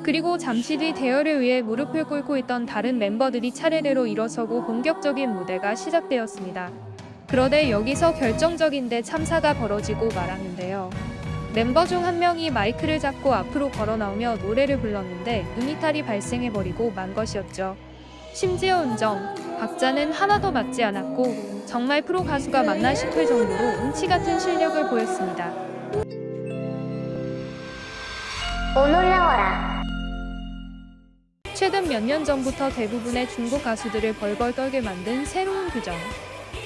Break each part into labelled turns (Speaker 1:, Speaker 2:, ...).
Speaker 1: 그리고 잠시 뒤 대여를 위해 무릎을 꿇고 있던 다른 멤버들이 차례대로 일어서고 본격적인 무대가 시작되었습니다. 그런데 여기서 결정적인데 참사가 벌어지고 말았는데요. 멤버 중 한 명이 마이크를 잡고 앞으로 걸어 나오며 노래를 불렀는데 음이탈이 발생해버리고 만 것이었죠. 심지어 음정, 박자는 하나도 맞지 않았고 정말 프로 가수가 맞나 싶을 정도로 음치 같은 실력을 보였습니다.
Speaker 2: 오 놀라워라.
Speaker 1: 최근 몇 년 전부터 대부분의 중국 가수들을 벌벌 떨게 만든 새로운 규정.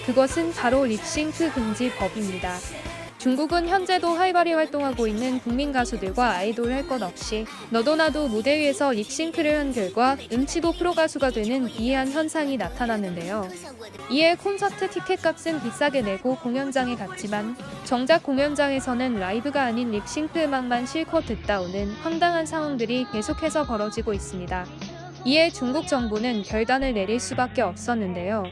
Speaker 1: 그것은 바로 립싱크 금지 법입니다. 중국은 현재도 활발히 활동하고 있는 국민 가수들과 아이돌 할 것 없이 너도 나도 무대 위에서 립싱크를 한 결과 음치도 프로 가수가 되는 기이한 현상이 나타났는데요. 이에 콘서트 티켓값은 비싸게 내고 공연장에 갔지만 정작 공연장에서는 라이브가 아닌 립싱크 음악만 실컷 듣다 오는 황당한 상황들이 계속해서 벌어지고 있습니다. 이에 중국 정부는 결단을 내릴 수밖에 없었는데요.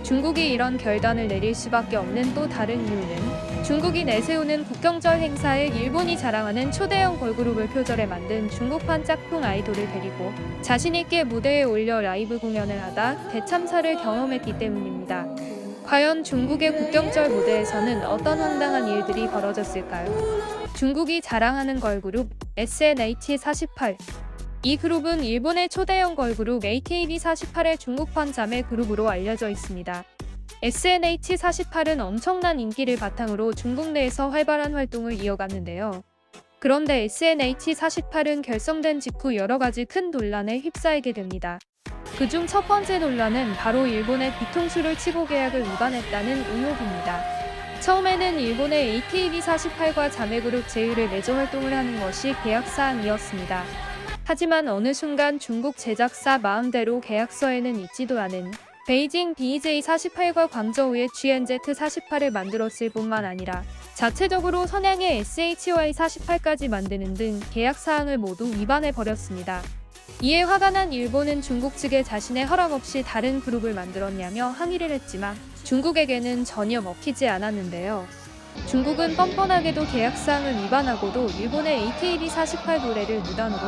Speaker 1: 중국이 이런 결단을 내릴 수밖에 없는 또 다른 이유는 중국이 내세우는 국경절 행사에 일본이 자랑하는 초대형 걸그룹을 표절해 만든 중국판 짝퉁 아이돌을 데리고 자신있게 무대에 올려 라이브 공연을 하다 대참사를 경험했기 때문입니다. 과연 중국의 국경절 무대에서는 어떤 황당한 일들이 벌어졌을까요? 중국이 자랑하는 걸그룹 SNH48. 이 그룹은 일본의 초대형 걸그룹 AKB48의 중국판 자매 그룹으로 알려져 있습니다. SNH48은 엄청난 인기를 바탕으로 중국 내에서 활발한 활동을 이어갔는데요. 그런데 SNH48은 결성된 직후 여러 가지 큰 논란에 휩싸이게 됩니다. 그중 첫 번째 논란은 바로 일본의 뒤통수를 치고 계약을 위반했다는 의혹입니다. 처음에는 일본의 AKB48과 자매그룹 제휴를 맺어 활동을 하는 것이 계약사항이었습니다. 하지만 어느 순간 중국 제작사 마음대로 계약서에는 있지도 않은 베이징 BJ48과 광저우의 GNZ48을 만들었을 뿐만 아니라 자체적으로 선양의 SHY48까지 만드는 등 계약사항을 모두 위반해버렸습니다. 이에 화가 난 일본은 중국 측에 자신의 허락 없이 다른 그룹을 만들었냐며 항의를 했지만 중국에게는 전혀 먹히지 않았는데요. 중국은 뻔뻔하게도 계약사항을 위반하고도 일본의 AKB48 노래를 무단으로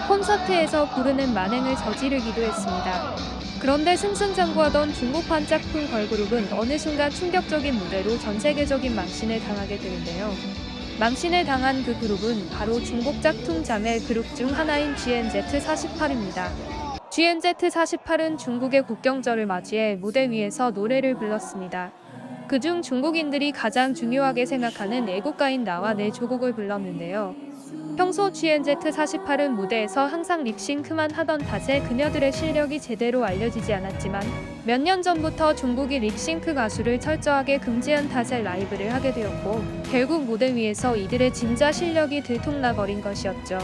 Speaker 1: 콘서트에서 부르는 만행을 저지르기도 했습니다. 그런데 승승장구하던 중국판 짝퉁 걸그룹은 어느 순간 충격적인 무대로 전세계적인 망신을 당하게 되는데요. 망신을 당한 그 그룹은 바로 중국 짝퉁 자매 그룹 중 하나인 GNZ48입니다. GNZ48은 중국의 국경절을 맞이해 무대 위에서 노래를 불렀습니다. 그중 중국인들이 가장 중요하게 생각하는 애국가인 나와 내 조국을 불렀는데요. 평소 GNZ48은 무대에서 항상 립싱크만 하던 탓에 그녀들의 실력이 제대로 알려지지 않았지만 몇 년 전부터 중국이 립싱크 가수를 철저하게 금지한 탓에 라이브를 하게 되었고 결국 무대 위에서 이들의 진짜 실력이 들통나버린 것이었죠.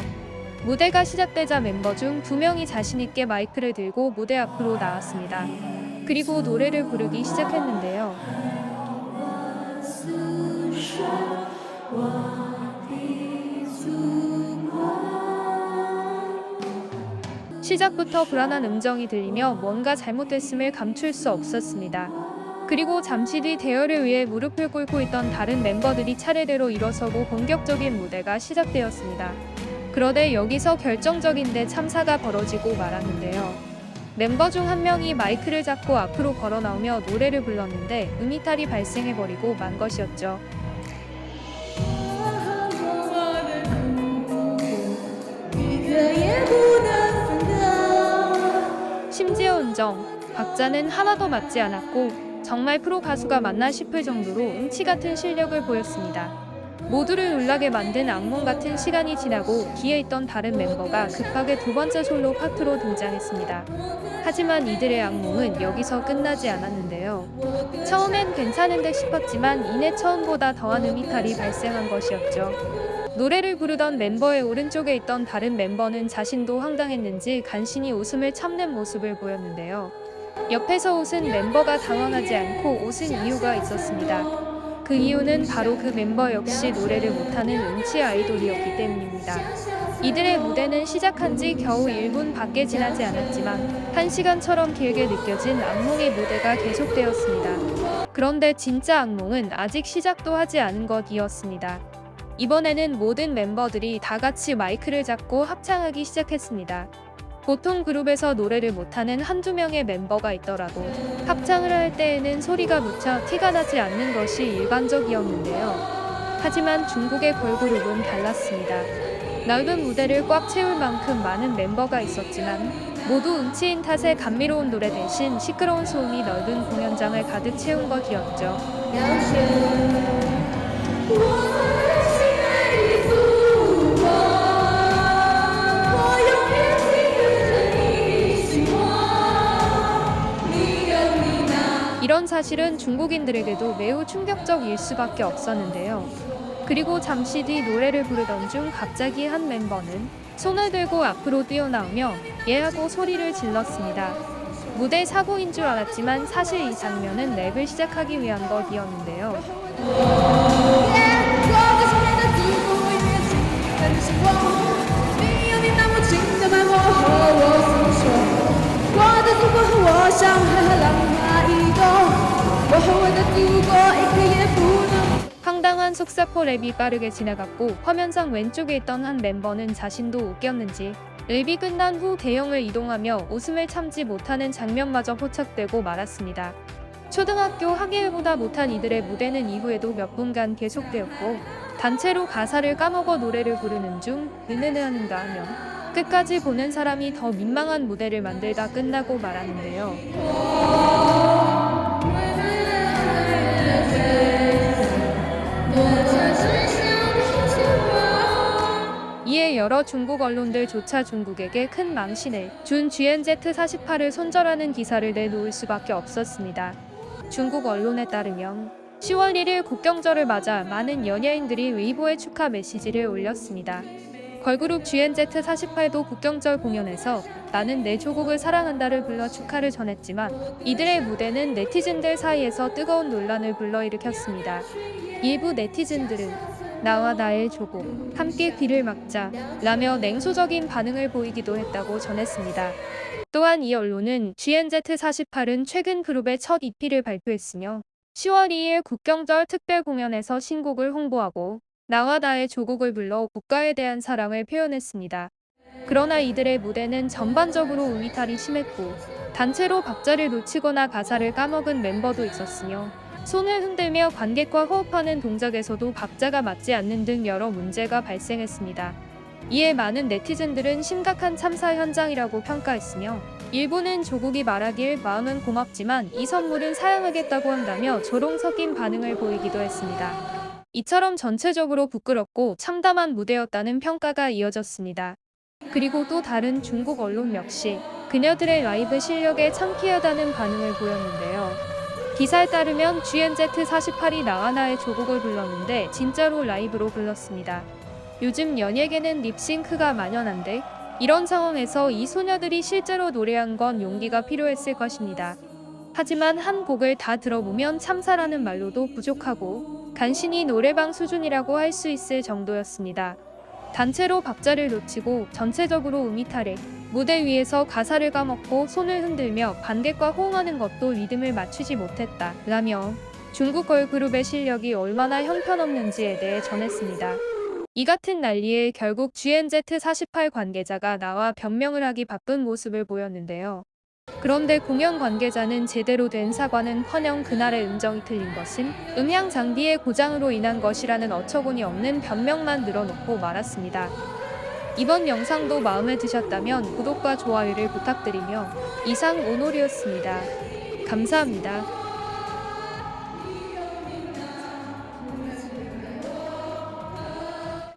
Speaker 1: 무대가 시작되자 멤버 중 2명이 자신있게 마이크를 들고 무대 앞으로 나왔습니다. 그리고 노래를 부르기 시작했는데요. 시작부터 불안한 음정이 들리며 뭔가 잘못됐음을 감출 수 없었습니다. 그리고 잠시 뒤 대여를 위해 무릎을 꿇고 있던 다른 멤버들이 차례대로 일어서고 본격적인 무대가 시작되었습니다. 그런데 여기서 결정적인데 참사가 벌어지고 말았는데요. 멤버 중 한 명이 마이크를 잡고 앞으로 걸어 나오며 노래를 불렀는데 음이탈이 발생해버리고 만 것이었죠. 심지어 음정, 박자는 하나도 맞지 않았고 정말 프로 가수가 맞나 싶을 정도로 음치 같은 실력을 보였습니다. 모두를 놀라게 만든 악몽 같은 시간이 지나고 뒤에 있던 다른 멤버가 급하게 두 번째 솔로 파트로 등장했습니다. 하지만 이들의 악몽은 여기서 끝나지 않았는데요. 처음엔 괜찮은 듯 싶었지만 이내 처음보다 더한 음이탈이 발생한 것이었죠. 노래를 부르던 멤버의 오른쪽에 있던 다른 멤버는 자신도 황당했는지 간신히 웃음을 참는 모습을 보였는데요. 옆에서 웃은 멤버가 당황하지 않고 웃은 이유가 있었습니다. 그 이유는 바로 그 멤버 역시 노래를 못하는 음치 아이돌이었기 때문입니다. 이들의 무대는 시작한 지 겨우 1분 밖에 지나지 않았지만 1시간처럼 길게 느껴진 악몽의 무대가 계속되었습니다. 그런데 진짜 악몽은 아직 시작도 하지 않은 것이었습니다. 이번에는 모든 멤버들이 다 같이 마이크를 잡고 합창하기 시작했습니다. 보통 그룹에서 노래를 못하는 한두 명의 멤버가 있더라도 합창을 할 때에는 소리가 무쳐 티가 나지 않는 것이 일반적이었는데요. 하지만 중국의 걸그룹은 달랐습니다. 넓은 무대를 꽉 채울 만큼 많은 멤버가 있었지만 모두 음치인 탓에 감미로운 노래 대신 시끄러운 소음이 넓은 공연장을 가득 채운 것이었죠. 이런 사실은 중국인들에게도 매우 충격적일 수밖에 없었는데요. 그리고 잠시 뒤 노래를 부르던 중 갑자기 한 멤버는 손을 들고 앞으로 뛰어나오며 예하고 소리를 질렀습니다. 무대 사고인 줄 알았지만 사실 이 장면은 랩을 시작하기 위한 것이었는데요. 황당한 속사포 랩이 빠르게 지나갔고 화면상 왼쪽에 있던 한 멤버는 자신도 웃겼는지 랩이 끝난 후 대형을 이동하며 웃음을 참지 못하는 장면마저 포착되고 말았습니다. 초등학교 학예회보다 못한 이들의 무대는 이후에도 몇 분간 계속되었고 단체로 가사를 까먹어 노래를 부르는 중 느느느하는가 하며 끝까지 보는 사람이 더 민망한 무대를 만들다 끝나고 말았는데요. 이에 여러 중국 언론들조차 중국에게 큰 망신을 준 GNZ48을 손절하는 기사를 내놓을 수밖에 없었습니다. 중국 언론에 따르면 10월 1일 국경절을 맞아 많은 연예인들이 웨이보에 축하 메시지를 올렸습니다. 걸그룹 GNZ48도 국경절 공연에서 나는 내 조국을 사랑한다를 불러 축하를 전했지만 이들의 무대는 네티즌들 사이에서 뜨거운 논란을 불러일으켰습니다. 일부 네티즌들은 나와 나의 조국, 함께 귀를 막자 라며 냉소적인 반응을 보이기도 했다고 전했습니다. 또한 이 언론은 GNZ48은 최근 그룹의 첫 EP를 발표했으며 10월 2일 국경절 특별 공연에서 신곡을 홍보하고 나와 나의 조국을 불러 국가에 대한 사랑을 표현했습니다. 그러나 이들의 무대는 전반적으로 음이탈이 심했고 단체로 박자를 놓치거나 가사를 까먹은 멤버도 있었으며 손을 흔들며 관객과 호흡하는 동작에서도 박자가 맞지 않는 등 여러 문제가 발생했습니다. 이에 많은 네티즌들은 심각한 참사 현장이라고 평가했으며 일부는 조국이 말하길 마음은 고맙지만 이 선물은 사양하겠다고 한다며 조롱 섞인 반응을 보이기도 했습니다. 이처럼 전체적으로 부끄럽고 참담한 무대였다는 평가가 이어졌습니다. 그리고 또 다른 중국 언론 역시 그녀들의 라이브 실력에 창피하다는 반응을 보였는데요. 기사에 따르면 GNZ48이 나와 나의 조국을 불렀는데 진짜로 라이브로 불렀습니다. 요즘 연예계는 립싱크가 만연한데 이런 상황에서 이 소녀들이 실제로 노래한 건 용기가 필요했을 것입니다. 하지만 한 곡을 다 들어보면 참사라는 말로도 부족하고 간신히 노래방 수준이라고 할 수 있을 정도였습니다. 단체로 박자를 놓치고 전체적으로 음이탈해 무대 위에서 가사를 까먹고 손을 흔들며 관객과 호응하는 것도 리듬을 맞추지 못했다 라며 중국 걸그룹의 실력이 얼마나 형편없는지에 대해 전했습니다. 이 같은 난리에 결국 GNZ48 관계자가 나와 변명을 하기 바쁜 모습을 보였는데요. 그런데 공연 관계자는 제대로 된 사과는커녕 그날의 음정이 틀린 것은 음향 장비의 고장으로 인한 것이라는 어처구니 없는 변명만 늘어놓고 말았습니다. 이번 영상도 마음에 드셨다면 구독과 좋아요를 부탁드리며 이상 오놀이었습니다. 감사합니다.